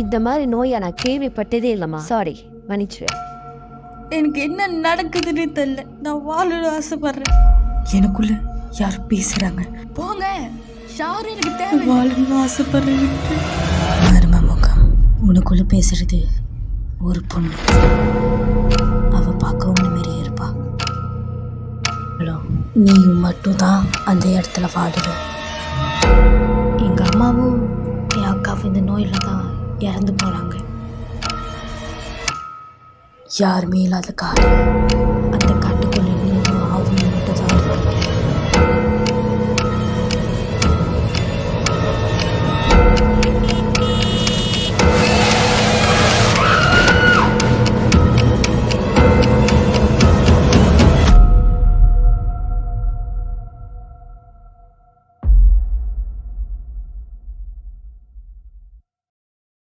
இந்த மாதிரி நோயை நான் கேள்விப்பட்டதே இல்லைம்மா. சாரி, மன்னிச்சிரு. எனக்கு என்ன நடக்குதுன்னு தெரியல. நான் வாழணும்னு ஆசைப்படுறேன். எனக்குள்ள யார் பேசுறாங்க? போங்க, யாரும் எனக்கு தேவை. வாழணும்னு ஆசைப்படுறேன். மரும முகம், உனக்குள்ள பேசுறது ஒரு பொண்ணு. அவ பார்க்க ஒன்று மாரி இருப்பா. நீயும் மட்டும் தான் அந்த இடத்துல வாடுற. எங்க அம்மாவும் என் அக்காவும் இந்த நோயில தான் இறந்து போனாங்க. யாருமே இல்லாத காடு. அந்த காட்டை